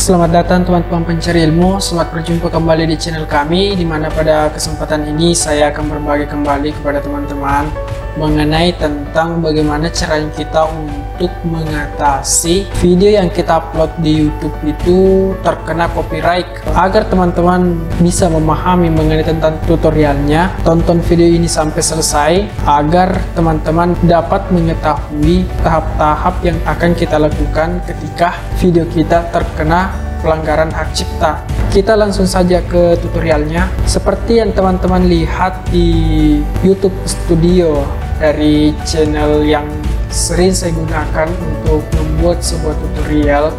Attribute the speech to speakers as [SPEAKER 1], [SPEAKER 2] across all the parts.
[SPEAKER 1] Selamat datang teman-teman pencari ilmu, selamat berjumpa kembali di channel kami, di mana pada kesempatan ini saya akan berbagi kembali kepada teman-teman mengenai tentang bagaimana cara kita untuk mengatasi video yang kita upload di YouTube itu terkena copyright. Agar teman-teman bisa memahami mengenai tentang tutorialnya, tonton video ini sampai selesai agar teman-teman dapat mengetahui tahap-tahap yang akan kita lakukan ketika video kita terkena pelanggaran hak cipta. Kita langsung saja ke tutorialnya. Seperti yang teman-teman lihat di YouTube Studio dari channel yang sering saya gunakan untuk membuat sebuah tutorial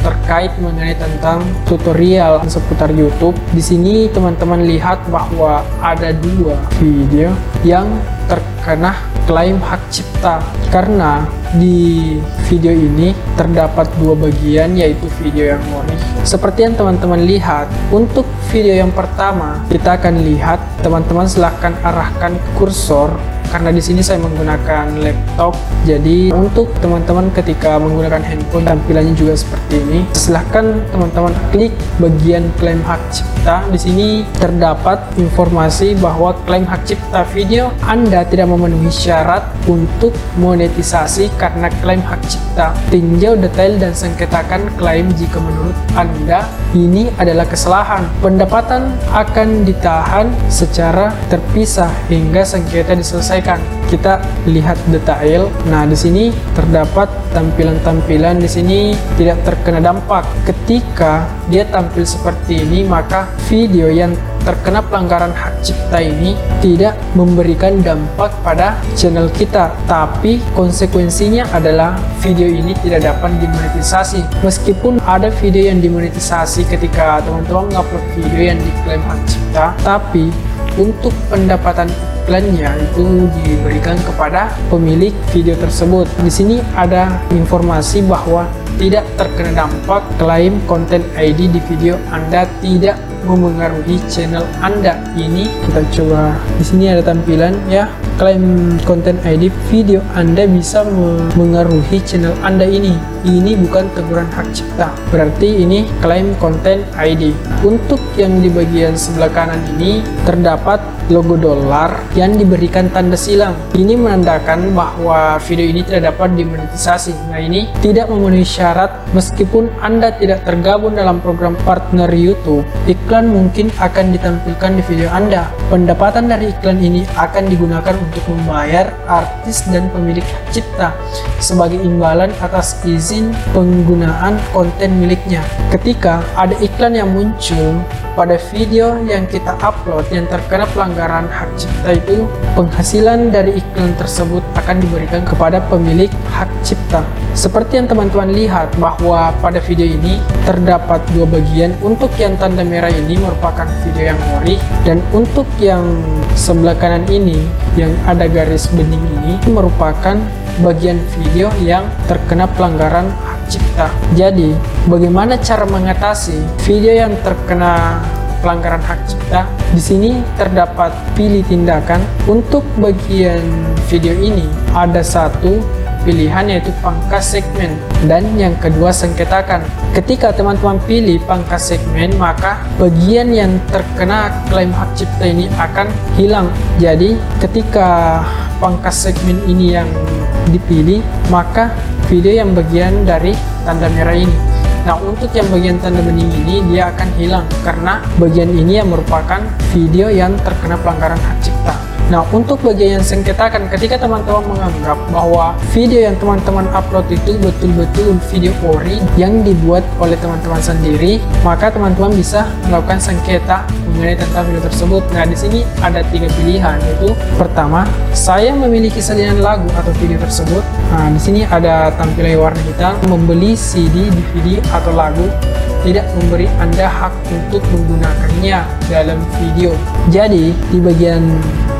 [SPEAKER 1] terkait mengenai tentang tutorial seputar YouTube. Di sini teman-teman lihat bahwa ada dua video yang terkena klaim hak cipta, karena di video ini terdapat dua bagian, yaitu video yang ngori. Seperti yang teman-teman lihat, untuk video yang pertama kita akan lihat, teman-teman silahkan arahkan kursor karena di sini saya menggunakan laptop. Jadi untuk teman-teman ketika menggunakan handphone tampilannya juga seperti ini. Silahkan teman-teman klik bagian klaim hak cipta. Di sini terdapat informasi bahwa klaim hak cipta video Anda tidak memenuhi syarat untuk monetisasi karena klaim hak cipta. Tinjau detail dan sengketakan klaim jika menurut Anda ini adalah kesalahan. Pendapatan akan ditahan secara terpisah hingga sengketa diselesaikan. Kita lihat detail. Nah, di sini terdapat tampilan-tampilan di sini tidak terkena dampak. Ketika dia tampil seperti ini, maka video yang terkena pelanggaran hak cipta ini tidak memberikan dampak pada channel kita, tapi konsekuensinya adalah video ini tidak dapat dimonetisasi. Meskipun ada video yang dimonetisasi ketika teman-teman mengupload video yang diklaim hak cipta, tapi untuk pendapatan iklannya itu diberikan kepada pemilik video tersebut. Di sini ada informasi bahwa tidak terkena dampak klaim konten ID di video Anda tidak memengaruhi channel Anda. Ini kita coba, di sini ada tampilan ya, klaim konten ID video Anda bisa mengaruhi channel Anda ini. Ini bukan teguran hak cipta, berarti ini klaim konten ID. Untuk yang di bagian sebelah kanan ini terdapat logo dolar yang diberikan tanda silang. Ini menandakan bahwa video ini tidak dapat dimonetisasi. Nah, ini tidak memenuhi syarat. Meskipun Anda tidak tergabung dalam program partner YouTube, iklan mungkin akan ditampilkan di video Anda. Pendapatan dari iklan ini akan digunakan untuk membayar artis dan pemilik hak cipta sebagai imbalan atas izin penggunaan konten miliknya. Ketika ada iklan yang muncul pada video yang kita upload yang terkena pelanggaran hak cipta, itu penghasilan dari iklan tersebut akan diberikan kepada pemilik hak cipta. Seperti yang teman-teman lihat bahwa pada video ini terdapat dua bagian. Untuk yang tanda merah ini merupakan video yang ngori, dan untuk yang sebelah kanan ini yang ada garis bening ini merupakan bagian video yang terkena pelanggaran hak cipta. Jadi bagaimana cara mengatasi video yang terkena pelanggaran hak cipta? Di sini terdapat pilih tindakan. Untuk bagian video ini ada satu pilihan, yaitu pangkas segmen, dan yang kedua sengketakan. Ketika teman-teman pilih pangkas segmen, maka bagian yang terkena klaim hak cipta ini akan hilang. Jadi ketika pangkas segmen ini yang dipilih, maka video yang bagian dari tanda merah ini. Nah, untuk yang bagian tanda bening ini dia akan hilang karena bagian ini yang merupakan video yang terkena pelanggaran hak cipta. Nah, untuk bagian yang sengketakan, ketika teman-teman menganggap bahwa video yang teman-teman upload itu betul-betul video ori yang dibuat oleh teman-teman sendiri, maka teman-teman bisa melakukan sengketa mengenai tentang video tersebut. Nah, di sini ada tiga pilihan, yaitu pertama, saya memiliki salinan lagu atau video tersebut. Nah, di sini ada tampilan warna hitam. Membeli CD, DVD atau lagu tidak memberi Anda hak untuk menggunakannya dalam video. Jadi di bagian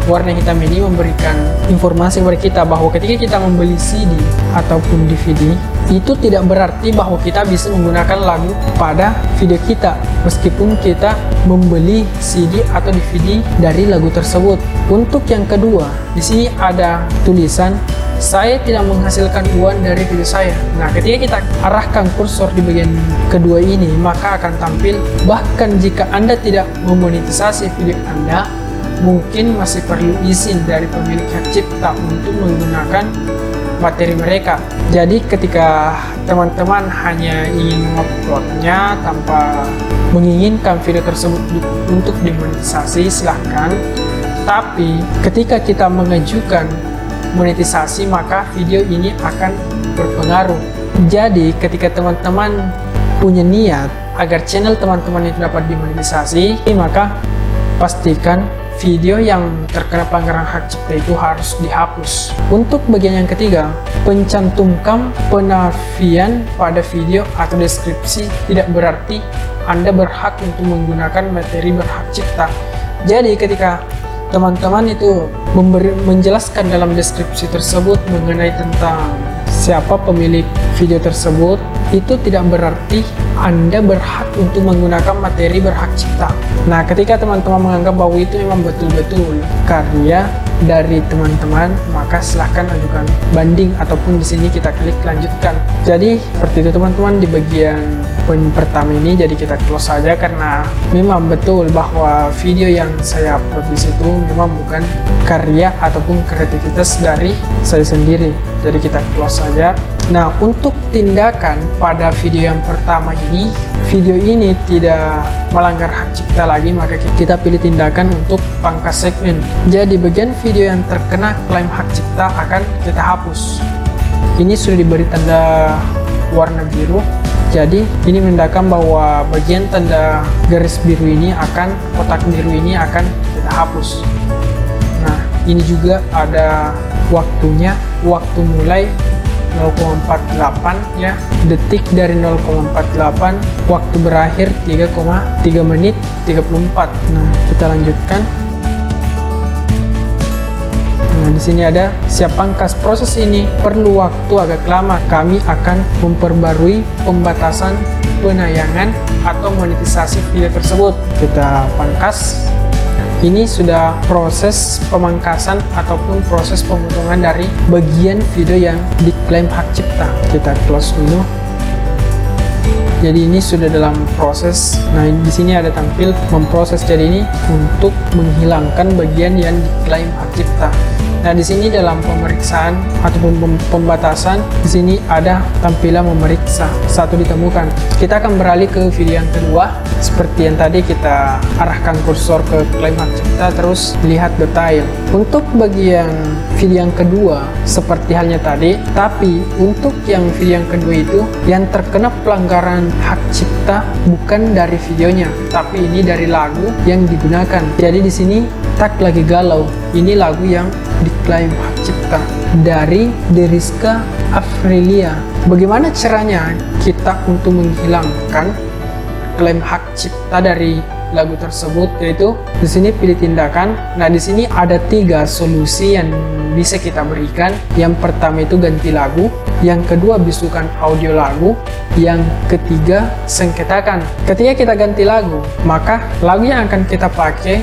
[SPEAKER 1] warna hitam ini memberikan informasi kepada kita bahwa ketika kita membeli CD ataupun DVD, itu tidak berarti bahwa kita bisa menggunakan lagu pada video kita meskipun kita membeli CD atau DVD dari lagu tersebut. Untuk yang kedua, di sini ada tulisan saya tidak menghasilkan uang dari video saya. Nah, ketika kita arahkan kursor di bagian kedua ini, maka akan tampil bahkan jika Anda tidak memonetisasi video Anda, mungkin masih perlu izin dari pemilik hak cipta untuk menggunakan materi mereka. Jadi ketika teman-teman hanya ingin menguploadnya tanpa menginginkan video tersebut untuk dimonetisasi, silahkan. Tapi ketika kita mengajukan monetisasi, maka video ini akan berpengaruh. Jadi ketika teman-teman punya niat agar channel teman-teman itu dapat dimonetisasi, maka pastikan video yang terkena pelanggaran hak cipta itu harus dihapus. Untuk bagian yang ketiga, pencantumkan penafian pada video atau deskripsi tidak berarti Anda berhak untuk menggunakan materi berhak cipta. Jadi ketika teman-teman itu menjelaskan dalam deskripsi tersebut mengenai tentang siapa pemilik video tersebut, itu tidak berarti Anda berhak untuk menggunakan materi berhak cipta. Nah, ketika teman-teman menganggap bahwa itu memang betul-betul karya dari teman-teman, maka silahkan ajukan banding ataupun di sini kita klik lanjutkan. Jadi seperti itu teman-teman di bagian poin pertama ini. Jadi kita close saja karena memang betul bahwa video yang saya upload di situ memang bukan karya ataupun kreativitas dari saya sendiri. Jadi kita close saja. Nah, untuk tindakan pada video yang pertama ini, video ini tidak melanggar hak cipta lagi, maka kita pilih tindakan untuk pangkas segmen. Jadi bagian video yang terkena klaim hak cipta akan kita hapus. Ini sudah diberi tanda warna biru. Jadi ini menandakan bahwa bagian tanda garis biru ini akan, kotak biru ini akan kita hapus. Nah, ini juga ada waktunya, waktu mulai 0,48 ya, detik dari 0,48, waktu berakhir 3,3 menit 34. Nah, kita lanjutkan. Nah, di sini ada siap pangkas. Proses ini perlu waktu agak lama. Kami akan memperbarui pembatasan penayangan atau monetisasi video tersebut. Kita pangkas. Ini sudah proses pemangkasan ataupun proses pemotongan dari bagian video yang diklaim hak cipta. Kita close dulu. Jadi ini sudah dalam proses. Nah, di sini ada tampil memproses. Jadi ini untuk menghilangkan bagian yang diklaim hak cipta. Nah, di sini dalam pemeriksaan ataupun pembatasan, di sini ada tampilan memeriksa. Satu ditemukan. Kita akan beralih ke video yang kedua. Seperti yang tadi kita arahkan kursor ke klaim hak cipta, terus lihat detail. Untuk bagian video yang kedua, seperti halnya tadi, tapi untuk yang video yang kedua itu, yang terkena pelanggaran hak cipta bukan dari videonya, tapi ini dari lagu yang digunakan. Jadi di sini tak lagi galau. Ini lagu yang diklaim hak cipta dari Deriska Afrilia. Bagaimana caranya kita untuk menghilangkan klaim hak cipta dari lagu tersebut? Yaitu di sini pilih tindakan. Nah, di sini ada 3 solusi yang bisa kita berikan. Yang pertama itu ganti lagu, yang kedua bisukan audio lagu, yang ketiga sengketakan. Ketika kita ganti lagu, maka lagu yang akan kita pakai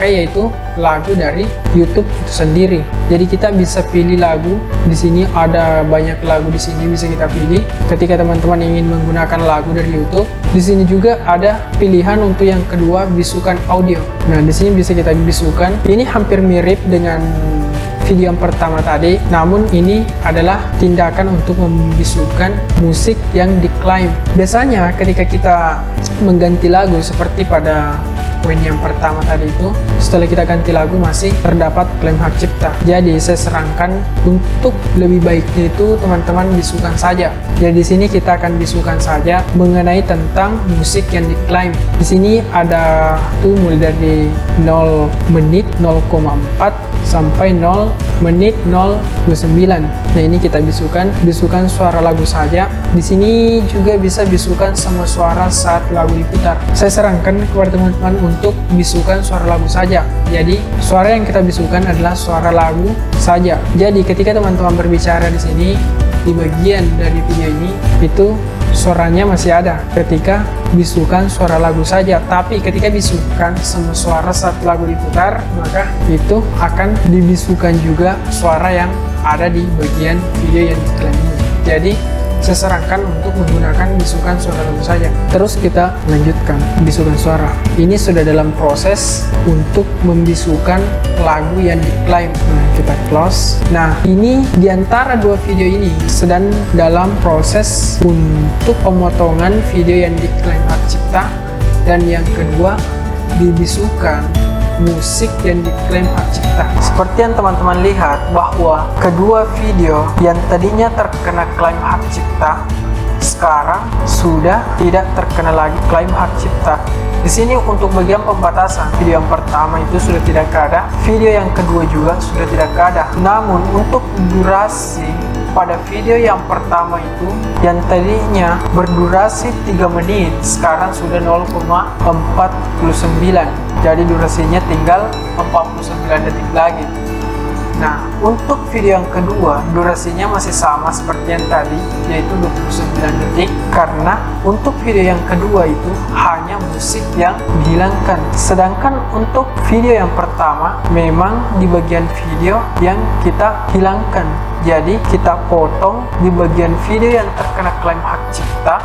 [SPEAKER 1] yaitu lagu dari YouTube itu sendiri. Jadi kita bisa pilih lagu. Di sini ada banyak lagu, di sini bisa kita pilih. Ketika teman-teman ingin menggunakan lagu dari YouTube, di sini juga ada pilihan untuk yang kedua bisukan audio. Nah, di sini bisa kita bisukan. Ini hampir mirip dengan video yang pertama tadi, namun ini adalah tindakan untuk membisukan musik yang diklaim. Biasanya ketika kita mengganti lagu seperti pada poin yang pertama tadi itu, setelah kita ganti lagu masih terdapat klaim hak cipta. Jadi saya sarankan untuk lebih baiknya itu teman-teman bisukan saja. Jadi di sini kita akan bisukan saja mengenai tentang musik yang diklaim. Di sini ada tuh mulai dari 0 menit 0,4 sampai 0 menit 0,29. Nah, ini kita bisukan suara lagu saja. Di sini juga bisa bisukan semua suara saat lagu diputar. Saya sarankan kepada teman-teman untuk bisukan suara lagu saja. Jadi suara yang kita bisukan adalah suara lagu saja. Jadi ketika teman-teman berbicara di sini, di bagian dari video ini itu suaranya masih ada ketika bisukan suara lagu saja. Tapi ketika bisukan semua suara saat lagu diputar, maka itu akan dibisukan juga suara yang ada di bagian video yang diklaim ini. Jadi saya sarankan untuk menggunakan bisukan suara dulu saja. Terus kita lanjutkan bisukan suara. Ini sudah dalam proses untuk membisukan lagu yang diklaim. Nah, kita close. Nah, ini diantara dua video ini sedang dalam proses untuk pemotongan video yang diklaim hak cipta, dan yang kedua dibisukan musik yang diklaim hak cipta. Seperti yang teman-teman lihat bahwa kedua video yang tadinya terkena klaim hak cipta sekarang sudah tidak terkena lagi klaim hak cipta. Di sini untuk bagian pembatasan, video yang pertama itu sudah tidak ada, video yang kedua juga sudah tidak ada. Namun untuk durasi pada video yang pertama itu yang tadinya berdurasi 3 menit sekarang sudah 0,49, jadi durasinya tinggal 49 detik lagi. Nah, untuk video yang kedua durasinya masih sama seperti yang tadi, yaitu 29 detik, karena untuk video yang kedua itu hanya musik yang dihilangkan. Sedangkan untuk video yang pertama memang di bagian video yang kita hilangkan. Jadi kita potong di bagian video yang terkena klaim hak cipta,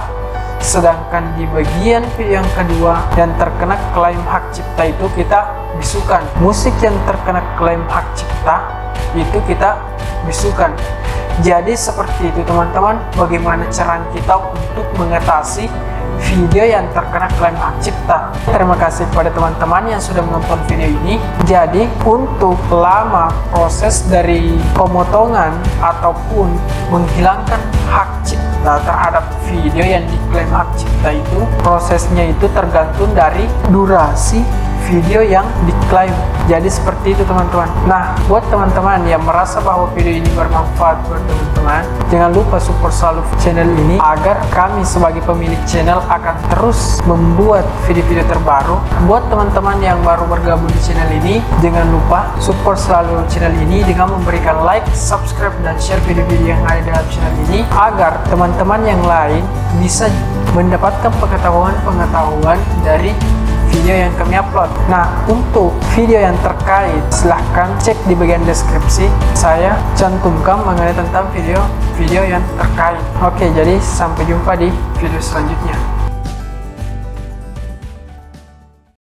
[SPEAKER 1] sedangkan di bagian video yang kedua yang terkena klaim hak cipta itu kita bisukan. Musik yang terkena klaim hak cipta itu kita bisukan. Jadi seperti itu teman-teman, bagaimana cara kita untuk mengatasi video yang terkena klaim hak cipta. Terima kasih kepada teman-teman yang sudah menonton video ini. Jadi untuk lama proses dari pemotongan ataupun menghilangkan hak cipta terhadap video yang diklaim hak cipta itu, prosesnya itu tergantung dari durasi video yang diklaim. Jadi seperti itu teman-teman. Nah, buat teman-teman yang merasa bahwa video ini bermanfaat buat teman-teman, jangan lupa support selalu channel ini agar kami sebagai pemilik channel akan terus membuat video-video terbaru. Buat teman-teman yang baru bergabung di channel ini, jangan lupa support selalu channel ini dengan memberikan like, subscribe, dan share video-video yang ada dalam channel ini agar teman-teman yang lain bisa mendapatkan pengetahuan dari video yang kami upload. Nah, untuk video yang terkait silahkan cek di bagian deskripsi, saya cantumkan mengenai tentang video yang terkait. Oke, jadi sampai jumpa di video selanjutnya.